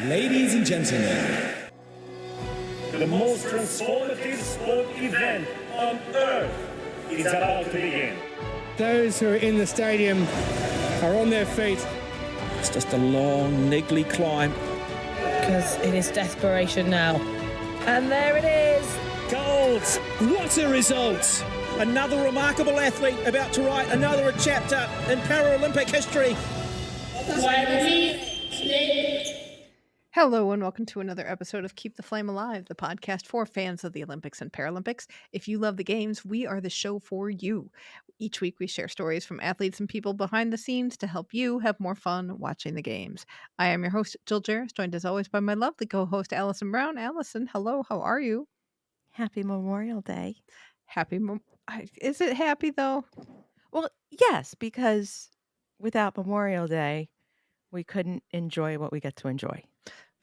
Ladies and gentlemen, the most transformative sport event on earth is about to begin. Those who are in the stadium are on their feet. It's just a long, niggly climb. Because it is desperation now. And there it is. Gold! What a result! Another remarkable athlete about to write another chapter in Paralympic history. Hello and welcome to another episode of Keep the Flame Alive, the podcast for fans of the Olympics and Paralympics. If you love the games, we are the show for you. Each week we share stories from athletes and people behind the scenes to help you have more fun watching the games. I am your host, Jill Jaracz, joined as always by my lovely co-host, Alison Brown. Alison, hello, how are you? Happy Memorial Day. Is it happy though? Well, yes, because without Memorial Day, we couldn't enjoy what we get to enjoy.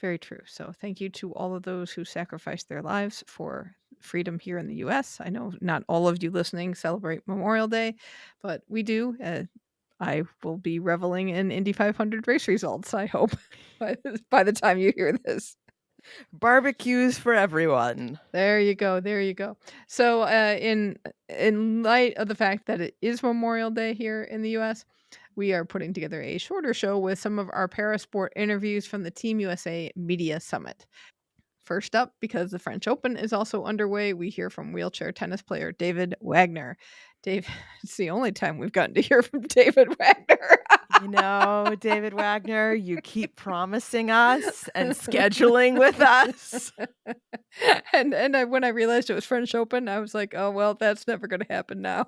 Very true. So thank you to all of those who sacrificed their lives for freedom here in the U.S. I know not all of you listening celebrate Memorial Day, but we do. I will be reveling in Indy 500 race results, I hope, by the time you hear this. Barbecues for everyone. There you go. There you go. So in light of the fact that it is Memorial Day here in the U.S., we are putting together a shorter show with some of our parasport interviews from the Team USA Media Summit. First up, because the French Open is also underway, we hear from wheelchair tennis player David Wagner. Dave, it's the only time we've gotten to hear from David Wagner. You know, David Wagner, you keep promising us and scheduling with us. and when I realized it was French Open, I was like, oh, well, that's never going to happen now.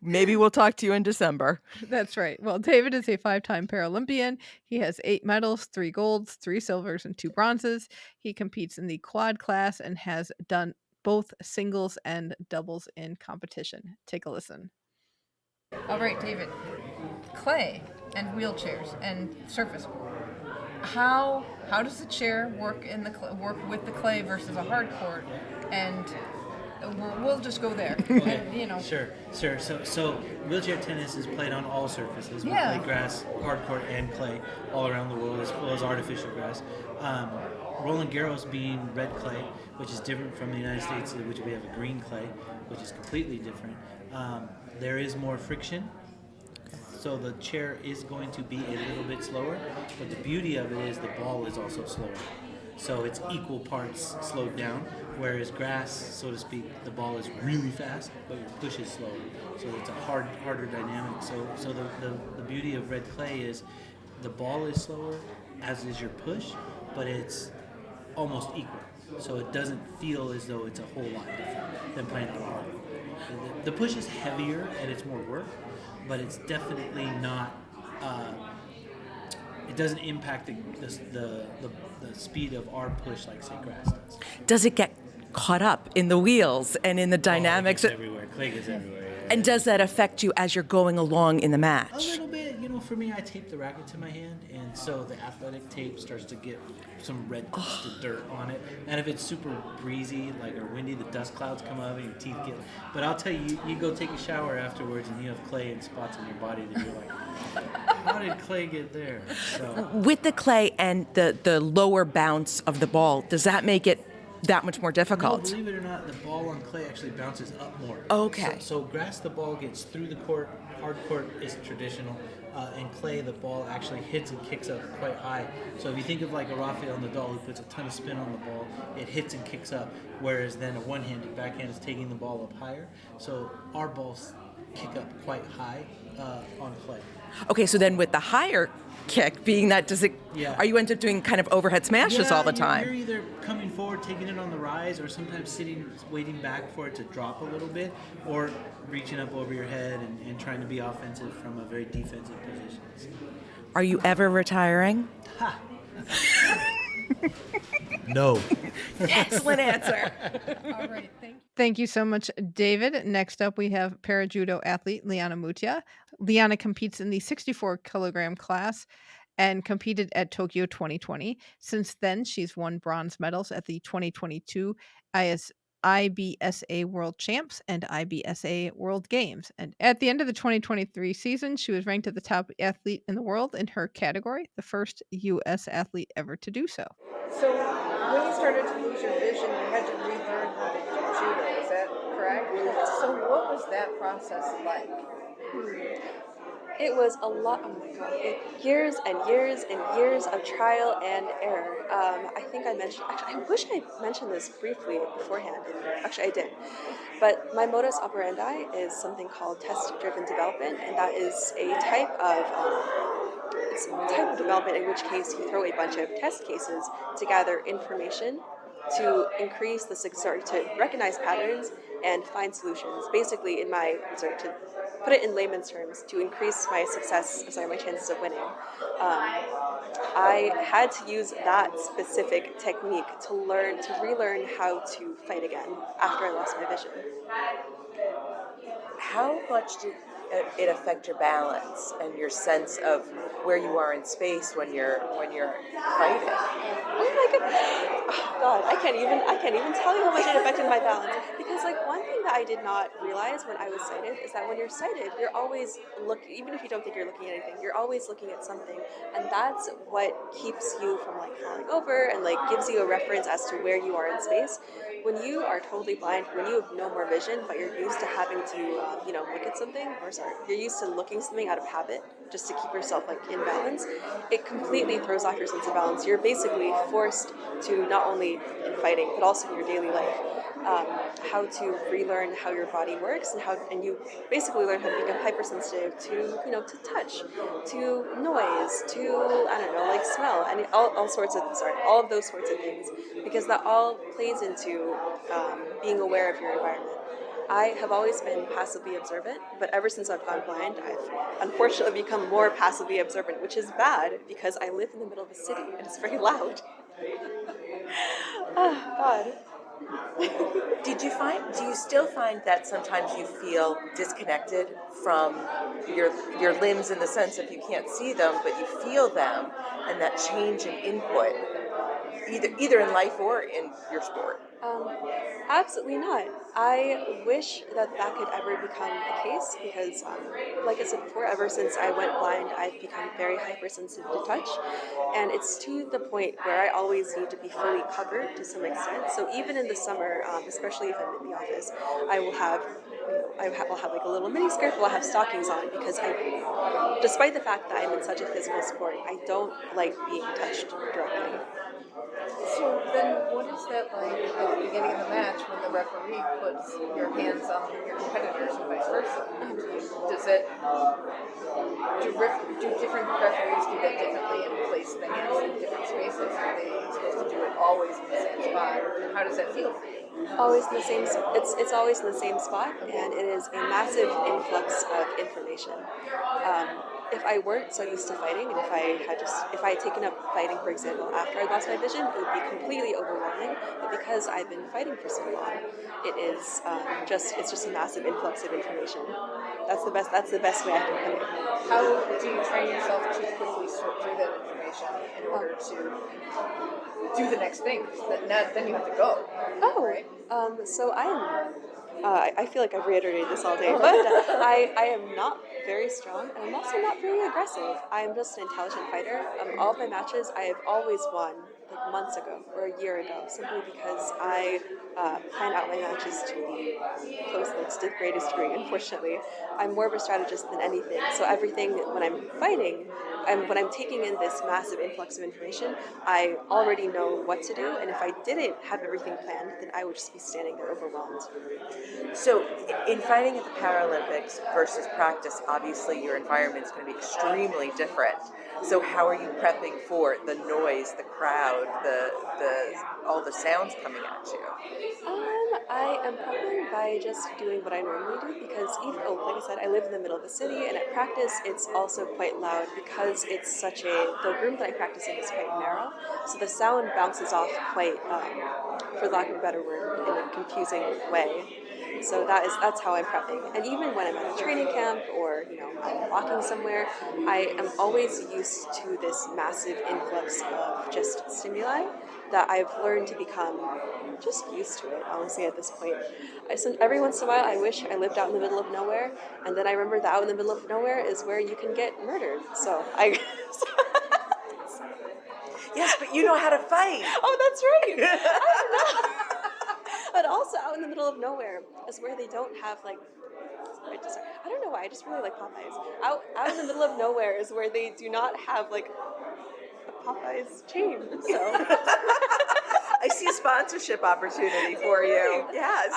Maybe we'll talk to you in December. That's right. Well, David is a 5-time Paralympian. He has 8 medals, 3 golds, 3 silvers, and 2 bronzes. He competes in the quad class and has done both singles and doubles in competition. Take a listen. All right, David. Clay and wheelchairs and surface. How does the chair work with the clay versus a hard court? And we'll just go there. And, you know. Sure. So wheelchair tennis is played on all surfaces. We Yeah. play grass, hard court, and clay all around the world, as well as artificial grass. Roland Garros being red clay, which is different from the United States, which we have a green clay, which is completely different. There is more friction, so the chair is going to be a little bit slower, but the beauty of it is the ball is also slower. So it's equal parts slowed down, whereas grass, so to speak, the ball is really fast, but your push is slower. So it's a harder dynamic. So the beauty of red clay is the ball is slower, as is your push, but it's almost equal. So it doesn't feel as though it's a whole lot different than playing on hard. The push is heavier and it's more work, but it's definitely not. It doesn't impact the speed of our push like say grass does. Does it get caught up in the wheels and in the dynamics? Everywhere. Clay gets everywhere. Yeah. And does that affect you as you're going along in the A match? little bit, for me, I tape the racket to my hand, and so the athletic tape starts to get some red dusted dirt on it. And if it's super breezy, or windy, the dust clouds come up and your teeth get. But I'll tell you, you go take a shower afterwards, and you have clay and spots on your body that you're like, how did clay get there? So With the clay and the lower bounce of the ball, does that make it that much more difficult? No, believe it or not, the ball on clay actually bounces up more. Okay. So grass, the ball gets through the court. Hard court is traditional. And clay, the ball actually hits and kicks up quite high. So if you think of like a Rafael Nadal who puts a ton of spin on the ball, it hits and kicks up. Whereas then a one-handed backhand is taking the ball up higher. So our balls kick up quite high on clay. Okay, so then with the higher kick, being that, are you end up doing kind of overhead smashes all the time? You're either coming forward, taking it on the rise, or sometimes sitting, waiting back for it to drop a little bit, or reaching up over your head and trying to be offensive from a very defensive position. Are you ever retiring? No. Excellent answer. All right, thank you so much, David. Next up, we have para-judo athlete Liana Mutia. Liana competes in the 64-kilogram class and competed at Tokyo 2020. Since then, she's won bronze medals at the 2022 IBSA World Champs and IBSA World Games. And at the end of the 2023 season, she was ranked as the top athlete in the world in her category, the first U.S. athlete ever to do so. So when you started to lose your vision, you had to relearn how to do judo, is that correct? So what was that process like? It was a lot, oh my god, years and years and years of trial and error. I think I mentioned, actually, I wish I mentioned this briefly beforehand, and actually I did. But my modus operandi is something called test-driven development, and that is a type of development in which case you throw a bunch of test cases to gather information to increase the to recognize patterns and find solutions. Basically, to put it in layman's terms, to increase my my chances of winning. I had to use that specific technique to relearn how to fight again after I lost my vision. How much did it affect your balance and your sense of where you are in space when you're fighting? Oh my goodness! Oh God, I can't even tell you how much it affected my balance. Because one thing that I did not realize when I was sighted is that when you're sighted, you're always looking. Even if you don't think you're looking at anything, you're always looking at something, and that's what keeps you from falling over and gives you a reference as to where you are in space. When you are totally blind, when you have no more vision, but you're used to having to, look at something, you're used to looking something out of habit just to keep yourself in balance, it completely throws off your sense of balance. You're basically forced to, not only in fighting, but also in your daily life, how to relearn how your body works, and you basically learn how to become hypersensitive to touch, to noise, to smell, and all of those sorts of things, because that all plays into being aware of your environment. I have always been passively observant, but ever since I've gone blind, I've unfortunately become more passively observant, which is bad because I live in the middle of a city and it's very loud. Oh, God. Do you still find that sometimes you feel disconnected from your limbs in the sense of you can't see them, but you feel them, and that change in input, either in life or in your sport? Absolutely not. I wish that could ever become the case because, like I said before, ever since I went blind, I've become very hypersensitive to touch, and it's to the point where I always need to be fully covered to some extent. So even in the summer, especially if I'm in the office, I will have a little mini skirt, but I'll have stockings on because despite the fact that I'm in such a physical sport, I don't like being touched directly. So then what is that like at the beginning of the match when the referee puts your hands on your competitors and vice versa? Do different referees do that differently and place the hands in different spaces? Are they supposed to do it always in the same spot? How does that feel for you? Always in the same. It's always in the same spot, and it is a massive influx of information. If I weren't so used to fighting, and if I had taken up fighting, for example, after I lost my vision, it would be completely overwhelming. But because I've been fighting for so long, it's just a massive influx of information. That's the best way I can put it. How do you train yourself to quickly sort through that information in order to do the next thing? Then you have to go. Oh, right. So I feel like I've reiterated this all day, but I am not very strong, and I'm also not very aggressive. I am just an intelligent fighter. All of my matches I have always won months ago or a year ago, simply because I plan out my matches to the greatest degree. Unfortunately, I'm more of a strategist than anything. So everything when I'm fighting, when I'm taking in this massive influx of information, I already know what to do. And if I didn't have everything planned, then I would just be standing there overwhelmed. So in fighting at the Paralympics versus practice, obviously your environment's going to be extremely different. So how are you prepping for the noise, the crowd, all the sounds coming at you? I am prepping by just doing what I normally do because like I said, I live in the middle of the city, and at practice it's also quite loud because it's the room that I practice in is quite narrow, so the sound bounces off quite, for lack of a better word, in a confusing way. So that's how I'm prepping. And even when I'm at a training camp or I'm walking somewhere, I am always used to this massive influx of just stimuli that I've learned to become just used to it, honestly, at this point. Every once in a while, I wish I lived out in the middle of nowhere, and then I remember that out in the middle of nowhere is where you can get murdered. So Yes, but you know how to fight. Oh, that's right. I don't know. But also out in the middle of nowhere is where they don't have I don't know why, I just really like Popeyes. Out in the middle of nowhere is where they do not have a Popeyes chain. So I see a sponsorship opportunity for you. Yes.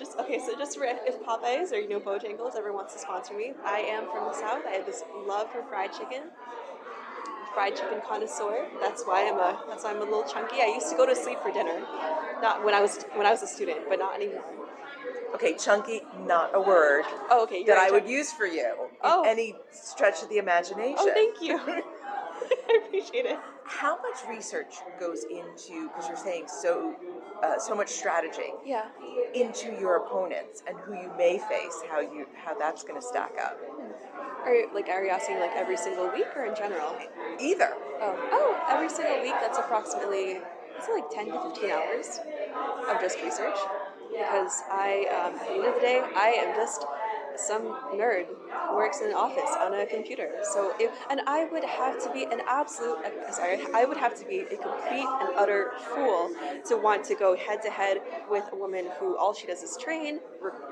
If Popeyes or Bojangles ever wants to sponsor me, I am from the South. I have this love for fried chicken connoisseur. That's why I'm a little chunky. I used to go to sleep for dinner, not when I was a student, but not anymore. Okay, chunky, not a word. Oh, okay. That I would use for you. In any stretch of the imagination. Oh, thank you. I appreciate it. How much research goes into, because you're saying so much strategy, into your opponents and who you may face, how that's going to stack up? Are you asking every single week or in general? Either. Oh, every single week. That's approximately 10 to 15 hours of just research. Because at the end of the day, I am just some nerd who works in an office on a computer. And I would have to be I would have to be a complete and utter fool to want to go head to head with a woman who all she does is train,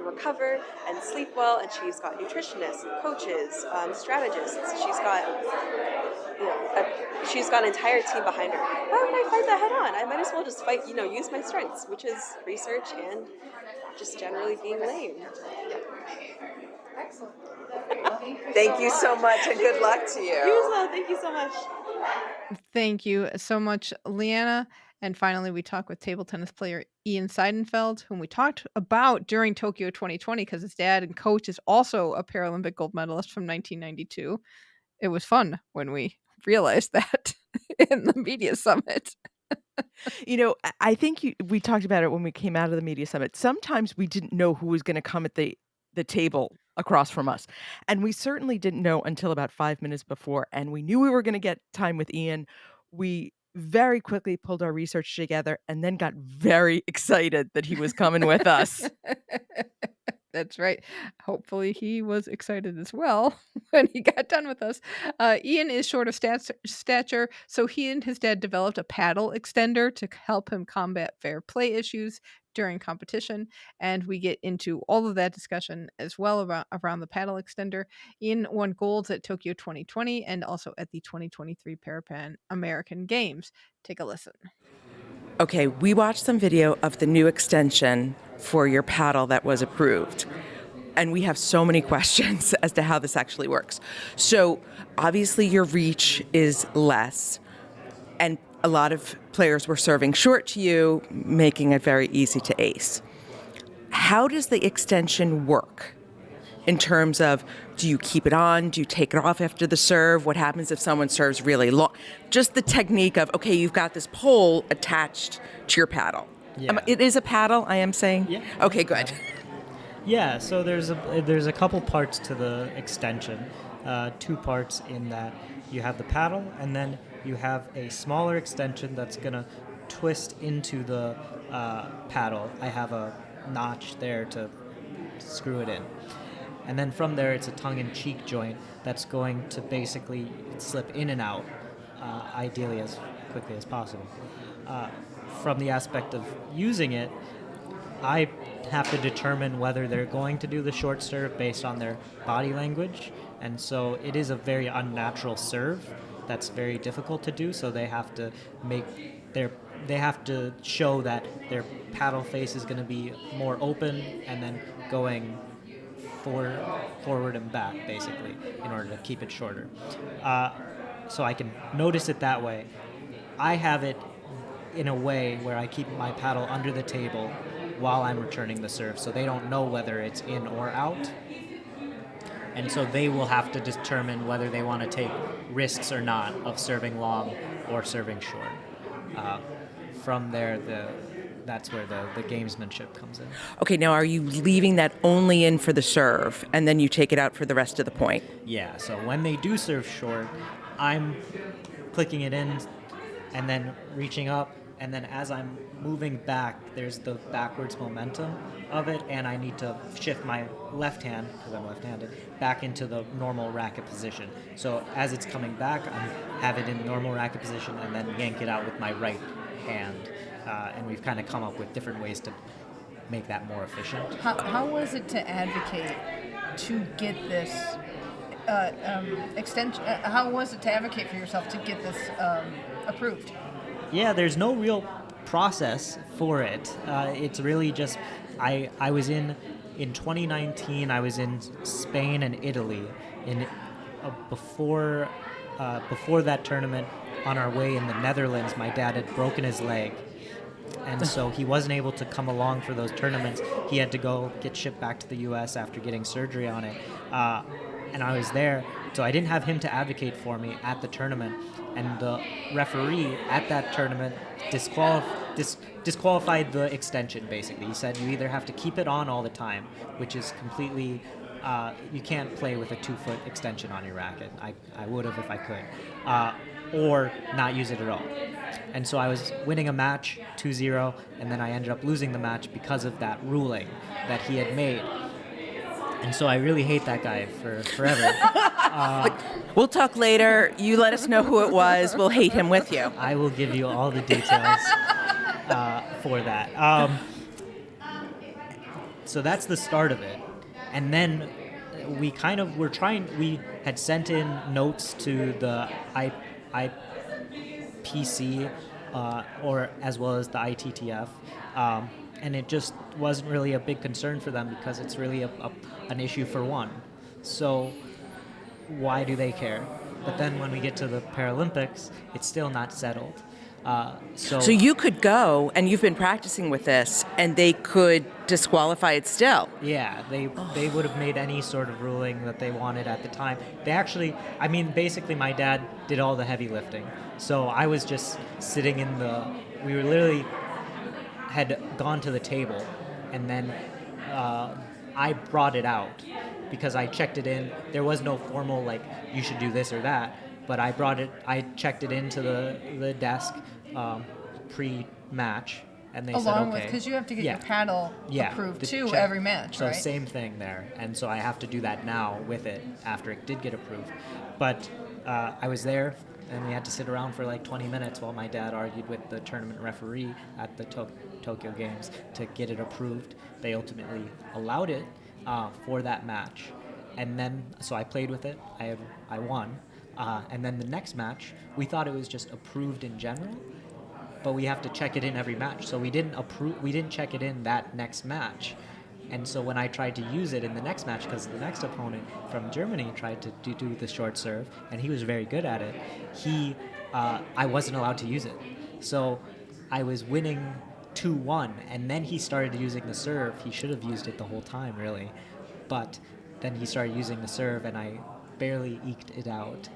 recover, and sleep well, and she's got nutritionists, coaches, strategists. She's got an entire team behind her. Why would I fight that head on? I might as well just fight, use my strengths, which is research and just generally being lame. Excellent. Thank you so much, and good luck to you. You as well. Thank you so much. Thank you so much, Liana. And finally, we talk with table tennis player Ian Seidenfeld, whom we talked about during Tokyo 2020 because his dad and coach is also a Paralympic gold medalist from 1992. It was fun when we realized that in the media summit. I think we talked about it when we came out of the media summit. Sometimes we didn't know who was going to come at the table across from us. And we certainly didn't know until about 5 minutes before. And we knew we were going to get time with Ian. We very quickly pulled our research together and then got very excited that he was coming with us. That's right. Hopefully he was excited as well when he got done with us. Ian is short of stature, so he and his dad developed a paddle extender to help him combat fair play issues during competition. And we get into all of that discussion as well around the paddle extender. Ian won golds at Tokyo 2020 and also at the 2023 Pan American Games. Take a listen. Okay, we watched some video of the new extension for your paddle that was approved. And we have so many questions as to how this actually works. So obviously your reach is less, and a lot of players were serving short to you, making it very easy to ace. How does the extension work? In terms of, do you keep it on? Do you take it off after the serve? What happens if someone serves really long? Just the technique of, okay, you've got this pole attached to your paddle. Yeah. It is a paddle, I am saying? Yeah. Okay, good. Yeah, so there's a couple parts to the extension. 2 parts in that you have the paddle, and then you have a smaller extension that's going to twist into the paddle. I have a notch there to screw it in. And then from there, it's a tongue-in-cheek joint that's going to basically slip in and out, ideally as quickly as possible. From the aspect of using it, I have to determine whether they're going to do the short serve based on their body language. And so it is a very unnatural serve that's very difficult to do, so they have to show that their paddle face is going to be more open and then going forward and back, basically, in order to keep it shorter. So I can notice it that way. I have it in a way where I keep my paddle under the table while I'm returning the serve, so they don't know whether it's in or out. And so they will have to determine whether they want to take risks or not of serving long or serving short. From there, that's where the gamesmanship comes in. Okay, now are you leaving that only in for the serve, and then you take it out for the rest of the point? Yeah, so when they do serve short, I'm clicking it in and then reaching up, and then as I'm moving back, there's the backwards momentum of it, and I need to shift my left hand, because I'm left-handed, back into the normal racket position. So as it's coming back, I have it in normal racket position and then yank it out with my right hand. And we've kind of come up with different ways to make that more efficient. How was it to advocate to get this extension? How was it to advocate for yourself to get this approved? Yeah, there's no real process for it. It's really just, I was in 2019, I was in Spain and Italy. Before that tournament, on our way in the Netherlands, my dad had broken his leg. And so he wasn't able to come along for those tournaments. He had to go get shipped back to the U.S. after getting surgery on it. And I was there, so I didn't have him to advocate for me at the tournament. And the referee at that tournament disqualified the extension, basically. He said you either have to keep it on all the time, which is completely... you can't play with a 2-foot extension on your racket. I would have if I could. Or not use it at all. And so I was winning a match 2-0, and then I ended up losing the match because of that ruling that he had made. And so I really hate that guy for forever. We'll talk later. You let us know who it was. We'll hate him with you. I will give you all the details for that. So that's the start of it. And then we had sent in notes to the IPC or as well as the ITTF, and it just wasn't really a big concern for them because it's really an issue for one. So why do they care? But then when we get to the Paralympics, it's still not settled. So you could go, and you've been practicing with this, and they could disqualify it still. Yeah, they would have made any sort of ruling that they wanted at the time. They actually, basically my dad did all the heavy lifting. So I was just sitting we were literally had gone to the table, and then I brought it out because I checked it in. There was no formal, you should do this or that, but I checked it into the desk pre-match, and they said okay. Along with, because you have to get your paddle approved too every match, so right? So same thing there, and so I have to do that now with it after it did get approved. But I was there, and we had to sit around for 20 minutes while my dad argued with the tournament referee at the Tokyo Games to get it approved. They ultimately allowed it for that match, and then so I played with it. I won. And then the next match, we thought it was just approved in general, but we have to check it in every match. So we didn't check it in that next match. And so when I tried to use it in the next match, because the next opponent from Germany tried to do the short serve, and he was very good at it, I wasn't allowed to use it. So I was winning 2-1, and then he started using the serve. He should have used it the whole time, really. But then he started using the serve, and I barely eked it out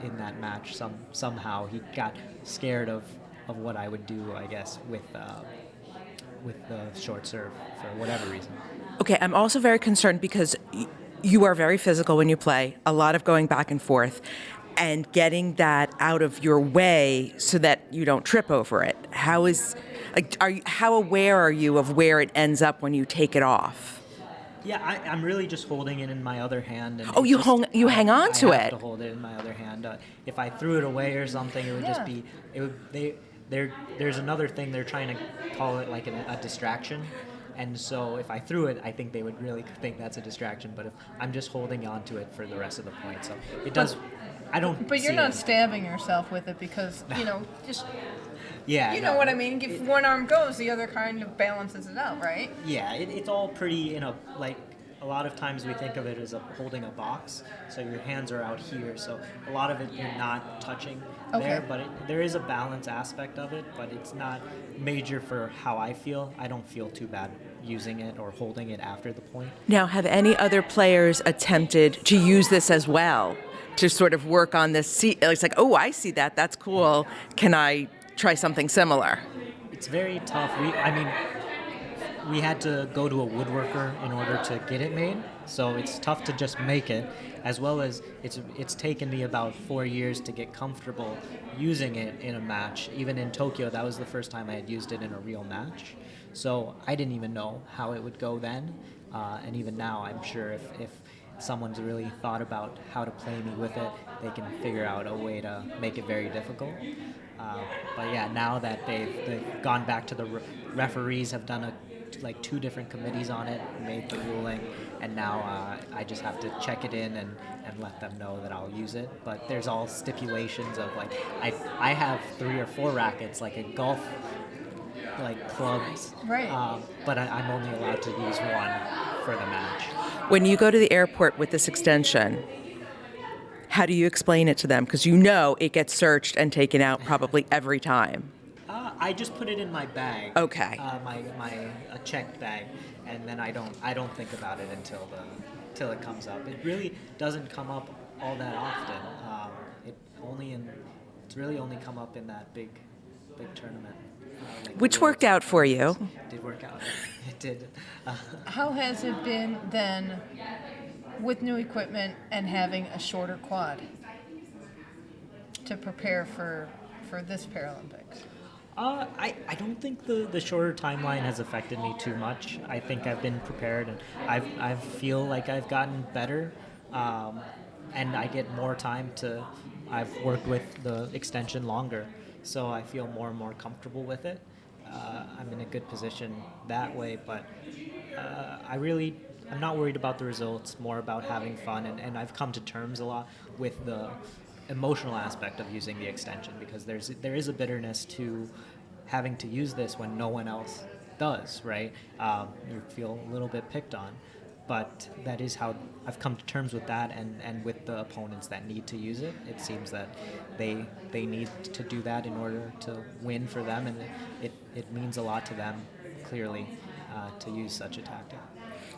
in that match. Somehow he got scared of what I would do, I guess, with the short serve for whatever reason. Okay, I'm also very concerned because you are very physical when you play, a lot of going back and forth, and getting that out of your way so that you don't trip over it. How aware are you of where it ends up when you take it off? Yeah, I'm really just holding it in my other hand. And you hang on to it. I have to hold it in my other hand. If I threw it away or something, it would just be. There's another thing they're trying to call it a distraction, and so if I threw it, I think they would really think that's a distraction. But if I'm just holding on to it for the rest of the point, so it does. I don't. But you're not stabbing yourself with it because just. Yeah. You know what I mean? If one arm goes, the other kind of balances it out, right? Yeah, it's all pretty, a lot of times we think of it as holding a box, so your hands are out here, so a lot of it you're not touching there, but there is a balance aspect of it, but it's not major for how I feel. I don't feel too bad using it or holding it after the point. Now, have any other players attempted to use this as well, to sort of work on this? It's I see that, that's cool. Can I try something similar? It's very tough. We had to go to a woodworker in order to get it made, so it's tough to just make it, as well as it's taken me about 4 years to get comfortable using it in a match. Even in Tokyo, that was the first time I had used it in a real match, so I didn't even know how it would go then, and even now I'm sure if someone's really thought about how to play me with it, they can figure out a way to make it very difficult. But yeah, now that they've gone back to the referees have done like 2 different committees on it, made the ruling, and now I just have to check it in and let them know that I'll use it. But there's all stipulations of like I have 3 or 4 rackets, like a golf like clubs, right? But I'm only allowed to use 1 for the match. When you go to the airport with this extension, how do you explain it to them? Because you know it gets searched and taken out probably every time. I just put it in my bag. Okay. My checked bag, and then I don't think about it until it comes up. It really doesn't come up all that often. It's really only come up in that big tournament. Which worked out for you. It did work out. It did. How has it been then with new equipment and having a shorter quad to prepare for this Paralympics? I don't think the shorter timeline has affected me too much. I think I've been prepared, and I feel like I've gotten better, and I get more time to. I've worked with the extension longer, so I feel more and more comfortable with it. I'm in a good position that way, but I'm not worried about the results, more about having fun, and I've come to terms a lot with the emotional aspect of using the extension, because there is a bitterness to having to use this when no one else does, right? You feel a little bit picked on, but that is how I've come to terms with that, and with the opponents that need to use it. It seems that they need to do that in order to win for them, and it means a lot to them, clearly, to use such a tactic.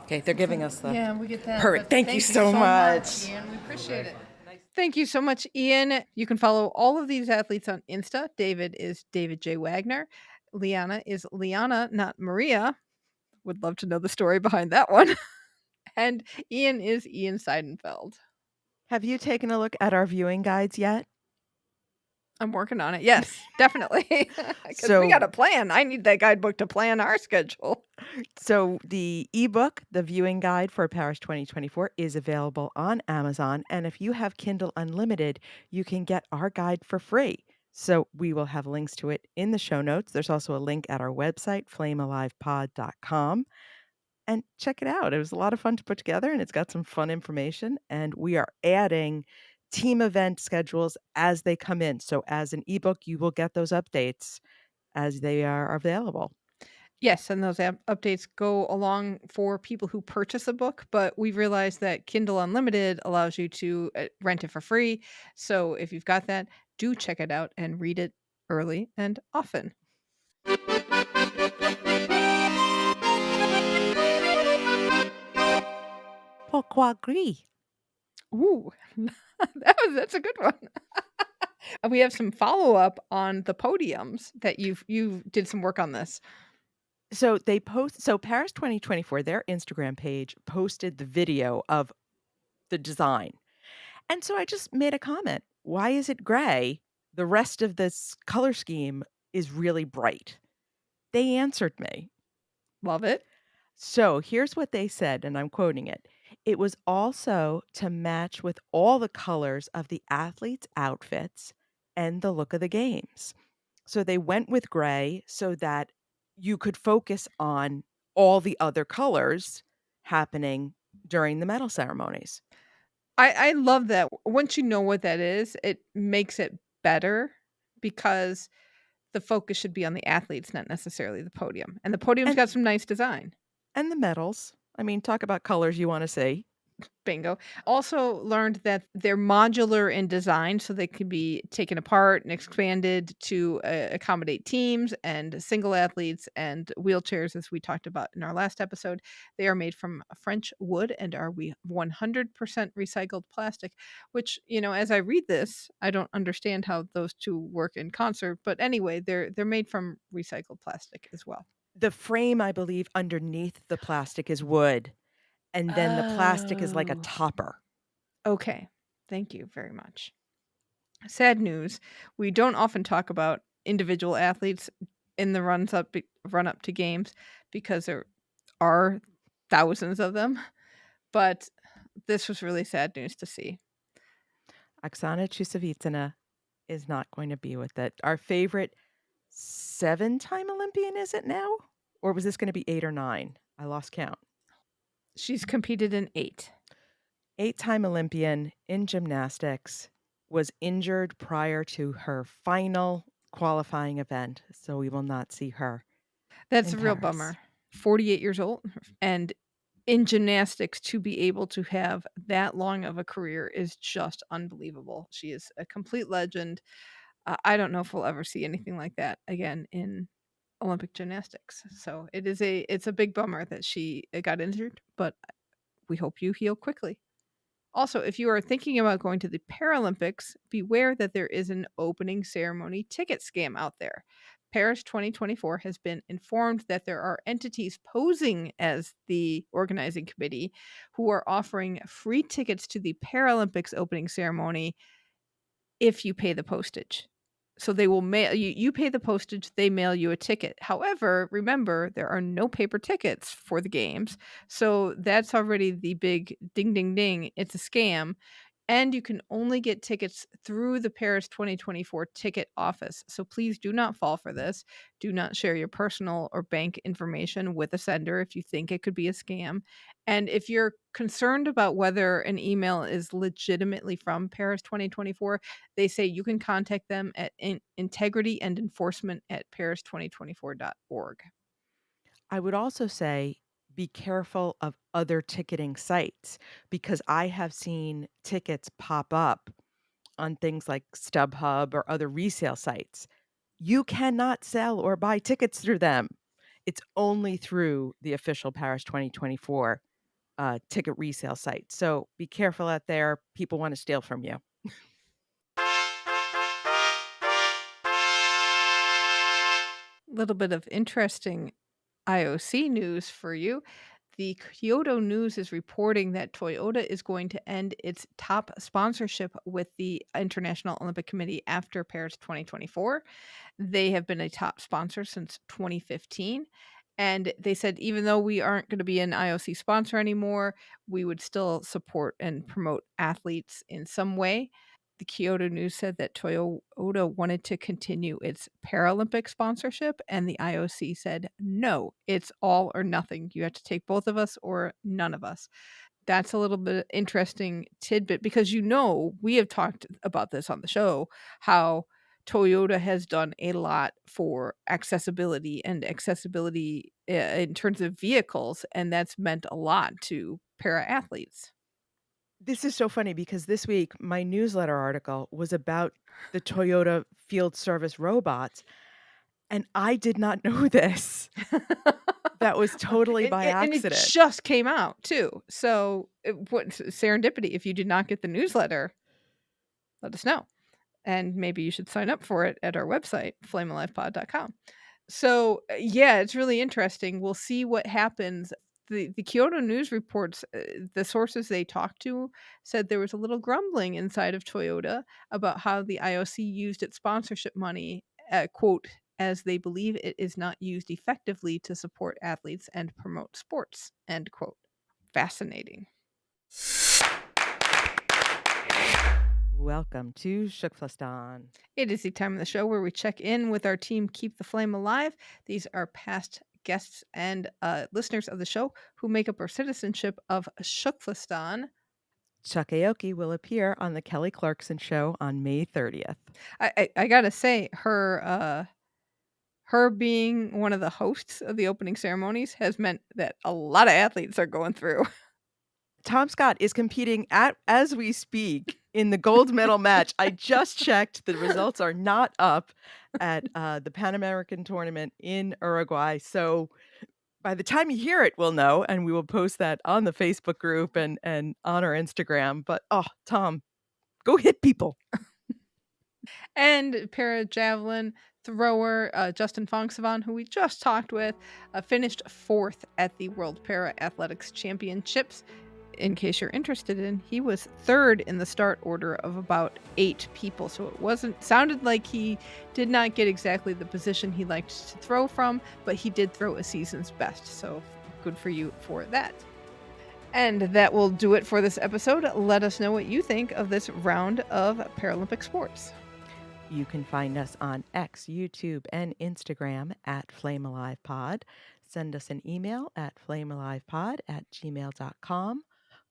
Okay, they're giving us the... Yeah, we get that. Perfect. Thank you so much. Ian. We appreciate it. Thank you so much, Ian. You can follow all of these athletes on Insta. David is David J. Wagner. Liana is Liana, not Maria. Would love to know the story behind that one. And Ian is Ian Seidenfeld. Have you taken a look at our viewing guides yet? I'm working on it. Yes, definitely. Because we got a plan. I need that guidebook to plan our schedule. So the ebook, the viewing guide for Paris 2024, is available on Amazon. And if you have Kindle Unlimited, you can get our guide for free. So we will have links to it in the show notes. There's also a link at our website, flamealivepod.com. And check it out. It was a lot of fun to put together, and it's got some fun information. And we are adding team event schedules as they come in. So as an ebook, you will get those updates as they are available. Yes, and those updates go along for people who purchase a book, but we realized that Kindle Unlimited allows you to rent it for free. So if you've got that, do check it out and read it early and often. Pourquoi gris? Ooh, that's a good one. And we have some follow-up on the podiums that you did some work on this. So Paris 2024, their Instagram page posted the video of the design. And so I just made a comment. Why is it gray? The rest of this color scheme is really bright. They answered me. Love it. So here's what they said, and I'm quoting it. It was also to match with all the colors of the athletes' outfits and the look of the games. So they went with gray so that you could focus on all the other colors happening during the medal ceremonies. I love that. Once you know what that is, it makes it better, because the focus should be on the athletes, not necessarily the podium. And the podium's got some nice design. And the medals. I mean, talk about colors you want to see. Bingo. Also learned that they're modular in design, so they can be taken apart and expanded to accommodate teams and single athletes and wheelchairs, as we talked about in our last episode. They are made from French wood and are 100% recycled plastic, which, as I read this, I don't understand how those two work in concert. But anyway, they're made from recycled plastic as well. The frame, I believe, underneath the plastic is wood, and then the plastic is like a Oh. topper. Okay. Thank you very much. Sad news. We don't often talk about individual athletes in the run up to games because there are thousands of them. But this was really sad news to see. Oksana Chusovitina is not going to be with it. Our favorite 7-time Olympian, is it now? Or was this going to be 8 or 9? I lost count. She's competed in 8. 8-time Olympian in gymnastics, was injured prior to her final qualifying event, so we will not see her. That's in a real Paris. bummer. 48 years old, and in gymnastics, to be able to have that long of a career is just unbelievable. She is a complete legend. I don't know if we'll ever see anything like that again in Olympic gymnastics. So it's a big bummer that she got injured, but we hope you heal quickly. Also, if you are thinking about going to the Paralympics, beware that there is an opening ceremony ticket scam out there. Paris 2024 has been informed that there are entities posing as the organizing committee who are offering free tickets to the Paralympics opening ceremony if you pay the postage. So they will mail you pay the postage, they mail you a ticket. However, remember, there are no paper tickets for the games. So that's already the big ding ding ding. It's a scam. And you can only get tickets through the Paris 2024 ticket office. So please do not fall for this. Do not share your personal or bank information with a sender if you think it could be a scam. And if you're concerned about whether an email is legitimately from Paris 2024, they say you can contact them at integrity and enforcement at paris2024.org. I would also say be careful of other ticketing sites because I have seen tickets pop up on things like StubHub or other resale sites. You cannot sell or buy tickets through them. It's only through the official Paris 2024 ticket resale site. So be careful out there. People want to steal from you. Little bit of interesting IOC news for you. The Kyoto News is reporting that Toyota is going to end its top sponsorship with the International Olympic Committee after Paris 2024. They have been a top sponsor since 2015. And they said, even though we aren't going to be an IOC sponsor anymore, we would still support and promote athletes in some way. The Kyoto News said that Toyota wanted to continue its Paralympic sponsorship, and the IOC said, no, it's all or nothing. You have to take both of us or none of us. That's a little bit interesting tidbit because we have talked about this on the show, how Toyota has done a lot for accessibility in terms of vehicles, and that's meant a lot to para athletes. This is so funny because this week my newsletter article was about the Toyota field service robots, and I did not know this. That was totally by accident. And it just came out too. So what serendipity. If you did not get the newsletter, let us know. And maybe you should sign up for it at our website, flamealivepod.com. So yeah, it's really interesting. We'll see what happens. The Kyoto News reports, the sources they talked to said there was a little grumbling inside of Toyota about how the IOC used its sponsorship money, quote, as they believe it is not used effectively to support athletes and promote sports, end quote. Fascinating. Welcome to TKFLASTAN. It is the time of the show where we check in with our team Keep the Flame Alive. These are past guests and listeners of the show who make up our citizenship of TKFLASTAN. Chuck Aoki will appear on the Kelly Clarkson Show on May 30th. I gotta say, her being one of the hosts of the opening ceremonies has meant that a lot of athletes are going through. Tom Scott is competing as we speak in the gold medal match. I just checked. The results are not up at the Pan American tournament in Uruguay. So by the time you hear it, we'll know, and we will post that on the Facebook group and on our Instagram. But Tom, go hit people. And para javelin thrower Justin Fongsavan, who we just talked with, finished 4th at the World Para Athletics Championships. In case you're interested in, he was 3rd in the start order of about 8 people. So it sounded like he did not get exactly the position he liked to throw from, but he did throw a season's best. So good for you for that. And that will do it for this episode. Let us know what you think of this round of Paralympic sports. You can find us on X, YouTube, and Instagram at FlameAlivePod. Send us an email at flamealivepod@gmail.com.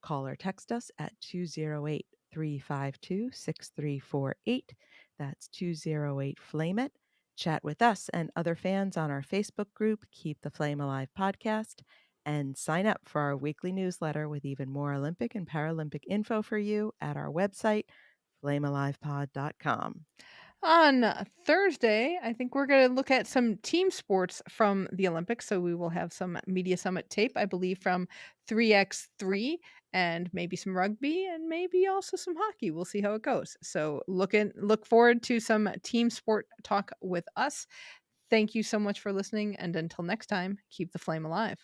Call or text us at 208-352-6348. That's 208-FLAME-IT. Chat with us and other fans on our Facebook group, Keep the Flame Alive Podcast, and sign up for our weekly newsletter with even more Olympic and Paralympic info for you at our website, flamealivepod.com. On Thursday, I think we're going to look at some team sports from the Olympics. So we will have some Media Summit tape, I believe, from 3x3 and maybe some rugby and maybe also some hockey. We'll see how it goes. So look forward to some team sport talk with us. Thank you so much for listening. And until next time, keep the flame alive.